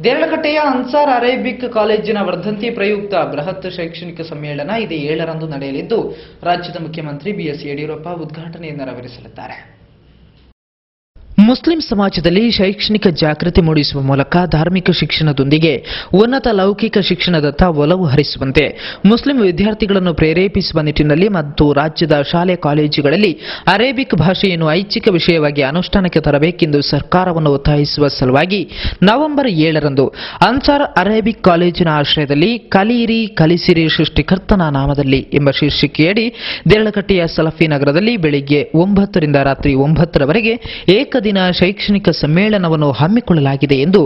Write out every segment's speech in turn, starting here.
ದೇರಳಕಟ್ಟೆಯ Ansar Arabic ಕಾಲೇಜಿನ ವರ್ಧಂತಿ ಪ್ರಯುಕ್ತ ಬೃಹತ್ ಶೈಕ್ಷಣಿಕ ಸಮ್ಮೇಳನ ಇದೇ 7ರಂದು ನಡೆಯಲಿದ್ದು ರಾಜ್ಯದ ಮುಖ್ಯಮಂತ್ರಿ ಬಿಎಸ್ ಯಡಿಯೂರಪ್ಪ ಉದ್ಘಾಟನೆ ನೆರವೇರಿಸಲಿದ್ದಾರೆ. ಮುಸ್ಲಿಂ ಸಮಾಜದಲ್ಲಿ ಶೈಕ್ಷಣಿಕ ಜಾಗೃತಿ ಮೂಡಿಸುವ ಮೂಲಕ ಧಾರ್ಮಿಕ ಶಿಕ್ಷಣದೊಂದಿಗೆ ಉನ್ನತ ಲೌಕಿಕ ಶಿಕ್ಷಣದತ್ತ ಒಲವು ಹರಿಸುವಂತೆ ಮುಸ್ಲಿಂ ವಿದ್ಯಾರ್ಥಿಗಳನ್ನು ಪ್ರೇರೇಪಿಸುವ ನಿಟ್ಟಿನಲ್ಲಿ ಮತ್ತು ರಾಜ್ಯದ ಶಾಲೆ ಕಾಲೇಜುಗಳಲ್ಲಿ ಅರೇಬಿಕ್ ಭಾಷೆಯನ್ನು ಐಚ್ಛಿಕ ವಿಷಯವಾಗಿ ಅನುಷ್ಠಾನಕ್ಕೆ ತರಬೇಕೆಂದು ಸರ್ಕಾರವನ್ನು ಒತ್ತಾಯಿಸುವ ಸಲುವಾಗಿ ನವೆಂಬರ್ 7ರಂದು ಅನ್ಸಾರ್ ಅರೇಬಿಕ್ ಕಾಲೇಜಿನ ಆಶ್ರಯದಲ್ಲಿ ಕಲಿಯಿರಿ ಕಲಿಸಿರಿ ಸೃಷ್ಟಿಕರ್ತನ ನಾಮದಲ್ಲಿ ಎಂಬ ಶೀರ್ಷಿಕೆಯಡಿ ದೇರಳಕಟ್ಟೆಯ ಸಲಫಿ ನಗರದಲ್ಲಿ ಬೆಳಿಗ್ಗೆ 9 ರಿಂದ ರಾತ್ರಿ 9 ರವರೆಗೆ ಏಕದಿನ ಶೈಕ್ಷಣಿಕ ಸಮ್ಮೇಳನವನ್ನು ಹಮ್ಮಿಕೊಳ್ಳಲಾಗಿದೆ ಎಂದು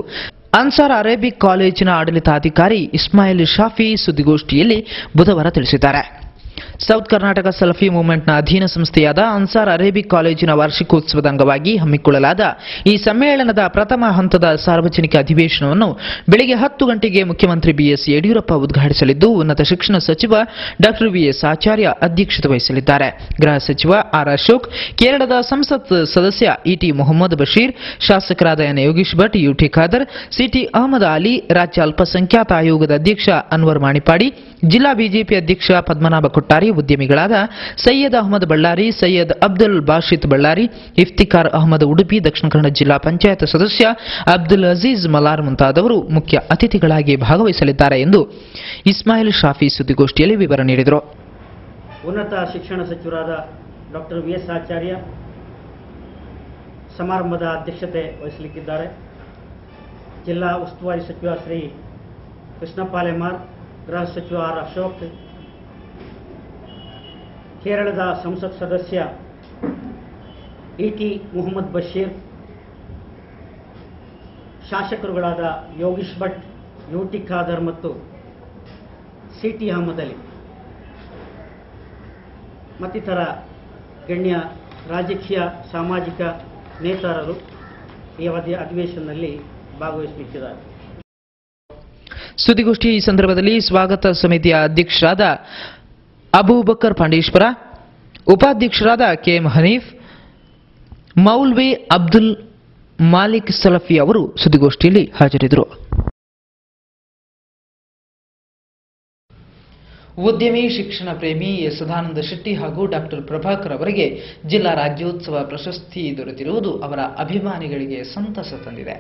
ಅನ್ಸಾರ್ ಅರೇಬಿಕ್ ಕಾಲೇಜಿನ ಆಡಳಿತಾಧಿಕಾರಿ ಇಸ್ಮಾಯಿಲ್ ಶಾಫಿ ಸುದ್ದಿಗೋಷ್ಠಿಯಲ್ಲಿ ಬುಧವಾರ ತಿಳಿಸಿದ್ದಾರೆ. ಸೌತ್ ಕರ್ನಾಟಕ ಸಲಫಿ ಮೂವ್ಮೆಂಟ್ನ ಅಧೀನ ಸಂಸ್ಥೆಯಾದ ಅನ್ಸಾರ್ ಅರೇಬಿಕ್ ಕಾಲೇಜಿನ ವಾರ್ಷಿಕೋತ್ಸವದ ಅಂಗವಾಗಿ ಹಮ್ಮಿಕೊಳ್ಳಲಾದ ಈ ಸಮ್ಮೇಳನದ ಪ್ರಥಮ ಹಂತದ ಸಾರ್ವಜನಿಕ ಅಧಿವೇಶನವನ್ನು ಬೆಳಗ್ಗೆ 10 ಗಂಟೆಗೆ ಮುಖ್ಯಮಂತ್ರಿ ಬಿಎಸ್ ಯಡಿಯೂರಪ್ಪ ಉದ್ಘಾಟಿಸಲಿದ್ದು ಉನ್ನತ ಶಿಕ್ಷಣ ಸಚಿವ ಡಾ ವಿಎಸ್ ಆಚಾರ್ಯ ಅಧ್ಯಕ್ಷತೆ ವಹಿಸಲಿದ್ದಾರೆ. ಗೃಹ ಸಚಿವ ಆರ್ ಅಶೋಕ್, ಕೇರಳದ ಸಂಸತ್ ಸದಸ್ಯ ಇಟಿ ಮೊಹಮ್ಮದ್ ಬಶೀರ್, ಶಾಸಕರಾದ ಎನ್ ಯೋಗೀಶ್ ಭಟ್, ಯುಟಿ ಖಾದರ್, ಸಿಟಿ ಅಹಮದ್ ಅಲಿ, ರಾಜ್ಯ ಅಲ್ಪಸಂಖ್ಯಾತ ಆಯೋಗದ ಅಧ್ಯಕ್ಷ ಅನ್ವರ್ ಮಾಣಿಪಾಡಿ, ಜಿಲ್ಲಾ ಬಿಜೆಪಿ ಅಧ್ಯಕ್ಷ ಪದ್ಮನಾಭ ಕೊಟ್ಟಾರಿ, ಉದ್ಯಮಿಗಳಾದ ಸೈಯದ್ ಅಹಮದ್ ಬಳ್ಳಾರಿ, ಸೈಯದ್ ಅಬ್ದುಲ್ ಬಾಷಿತ್ ಬಳ್ಳಾರಿ, ಇಫ್ತಿಕಾರ್ ಅಹಮದ್ ಉಡುಪಿ, ದಕ್ಷಿಣ ಕನ್ನಡ ಜಿಲ್ಲಾ ಪಂಚಾಯತ್ ಸದಸ್ಯ ಅಬ್ದುಲ್ ಅಜೀಜ್ ಮಲಾರ್ ಮುಂತಾದವರು ಮುಖ್ಯ ಅತಿಥಿಗಳಾಗಿ ಭಾಗವಹಿಸಲಿದ್ದಾರೆ ಎಂದು ಇಸ್ಮಾಯಿಲ್ ಶಾಫಿ ಸುದ್ದಿಗೋಷ್ಠಿಯಲ್ಲಿ ವಿವರ ನೀಡಿದರು. ಉನ್ನತ ಶಿಕ್ಷಣ ಸಚಿವರಾದ ಡಾ ವಿಎಸ್ ಆಚಾರ್ಯ ಸಮಾರಂಭದ ಅಧ್ಯಕ್ಷತೆ ವಹಿಸಲಿಕ್ಕಿದ್ದಾರೆ. ಜಿಲ್ಲಾ ಉಸ್ತುವಾರಿ ಸಚಿವ ಶ್ರೀ ಕೃಷ್ಣಪ್ಪ ಲೆಮಾರ್, ಗೃಹ ಸಚಿವ ಆರ್ ಅಶೋಕ್, ಕೇರಳದ ಸಂಸತ್ ಸದಸ್ಯ ಇಟಿ ಮೊಹಮ್ಮದ್ ಬಶೀರ್, ಶಾಸಕರುಗಳಾದ ಯೋಗೀಶ್ ಭಟ್, ಯುಟಿ ಖಾದರ್ ಮತ್ತು ಸಿಟಿ ಅಹಮದ್ ಅಲಿ ಮತ್ತಿತರ ಗಣ್ಯ ರಾಜಕೀಯ ಸಾಮಾಜಿಕ ನೇತಾರರು ಈ ಅಧಿವೇಶನದಲ್ಲಿ ಭಾಗವಹಿಸಲಿಕ್ಕಿದ್ದಾರೆ. ಸುದ್ದಿಗೋಷ್ಠಿ ಈ ಸಂದರ್ಭದಲ್ಲಿ ಸ್ವಾಗತ ಸಮಿತಿಯ ಅಧ್ಯಕ್ಷರಾದ ಅಬೂಬಕರ್ ಪಾಂಡೇಶ್ವರ, ಉಪಾಧ್ಯಕ್ಷರಾದ ಕೆಎಂ ಹನೀಫ್, ಮೌಲ್ವಿ ಅಬ್ದುಲ್ ಮಾಲಿಕ್ ಸಲಫಿ ಅವರು ಸುದ್ದಿಗೋಷ್ಠಿಯಲ್ಲಿ ಹಾಜರಿದ್ದರು. ಉದ್ಯಮಿ, ಶಿಕ್ಷಣ ಪ್ರೇಮಿ ಸದಾನಂದ ಶೆಟ್ಟಿ ಹಾಗೂ ಡಾ ಪ್ರಭಾಕರ್ ಅವರಿಗೆ ಜಿಲ್ಲಾ ರಾಜ್ಯೋತ್ಸವ ಪ್ರಶಸ್ತಿ ದೊರೆತಿರುವುದು ಅವರ ಅಭಿಮಾನಿಗಳಿಗೆ ಸಂತಸ ತಂದಿದೆ.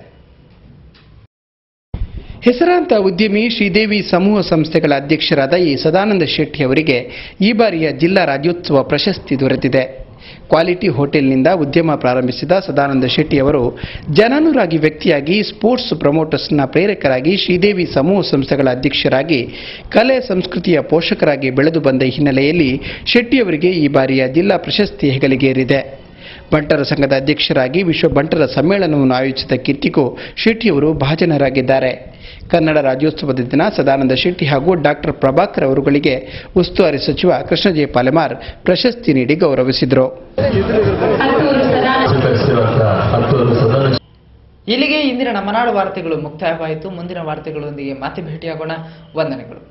ಹೆಸರಾಂತ ಉದ್ಯಮಿ ಶ್ರೀದೇವಿ ಸಮೂಹ ಸಂಸ್ಥೆಗಳ ಅಧ್ಯಕ್ಷರಾದ ಎ ಸದಾನಂದ ಶೆಟ್ಟಿ ಅವರಿಗೆ ಈ ಬಾರಿಯ ಜಿಲ್ಲಾ ರಾಜ್ಯೋತ್ಸವ ಪ್ರಶಸ್ತಿ ದೊರೆತಿದೆ. ಕ್ವಾಲಿಟಿ ಹೋಟೆಲ್ನಿಂದ ಉದ್ಯಮ ಪ್ರಾರಂಭಿಸಿದ ಸದಾನಂದ ಶೆಟ್ಟಿ ಅವರು ಜನಾನುರಾಗಿ ವ್ಯಕ್ತಿಯಾಗಿ ಸ್ಪೋರ್ಟ್ಸ್ ಪ್ರಮೋಟರ್ಸ್ನ ಪ್ರೇರಕರಾಗಿ ಶ್ರೀದೇವಿ ಸಮೂಹ ಸಂಸ್ಥೆಗಳ ಅಧ್ಯಕ್ಷರಾಗಿ ಕಲೆ ಸಂಸ್ಕೃತಿಯ ಪೋಷಕರಾಗಿ ಬೆಳೆದು ಬಂದ ಹಿನ್ನೆಲೆಯಲ್ಲಿ ಶೆಟ್ಟಿಯವರಿಗೆ ಈ ಬಾರಿಯ ಜಿಲ್ಲಾ ಪ್ರಶಸ್ತಿ ಹೆಗಲಿಗೇರಿದೆ. ಬಂಟರ ಸಂಘದ ಅಧ್ಯಕ್ಷರಾಗಿ ವಿಶ್ವ ಬಂಟರ ಸಮ್ಮೇಳನವನ್ನು ಆಯೋಜಿಸಿದ ಕೀರ್ತಿಗೂ ಶೆಟ್ಟಿಯವರು ಭಾಜನರಾಗಿದ್ದಾರೆ. ಕನ್ನಡ ರಾಜ್ಯೋತ್ಸವದ ದಿನ ಸದಾನಂದ ಶೆಟ್ಟಿ ಹಾಗೂ ಡಾ ಪ್ರಭಾಕರ್ ಅವರುಗಳಿಗೆ ಉಸ್ತುವಾರಿ ಸಚಿವ ಕೃಷ್ಣ ಜೆ ಪಾಲೆಮಾರ್ ಪ್ರಶಸ್ತಿ ನೀಡಿ ಗೌರವಿಸಿದರು. ಇಲ್ಲಿಗೆ ಇಂದಿನ ನಮ್ಮ ನಾಡು ವಾರ್ತೆಗಳು ಮುಕ್ತಾಯವಾಯಿತು. ಮುಂದಿನ ವಾರ್ತೆಗಳೊಂದಿಗೆ ಮತ್ತೆ ಭೇಟಿಯಾಗೋಣ. ವಂದನೆಗಳು.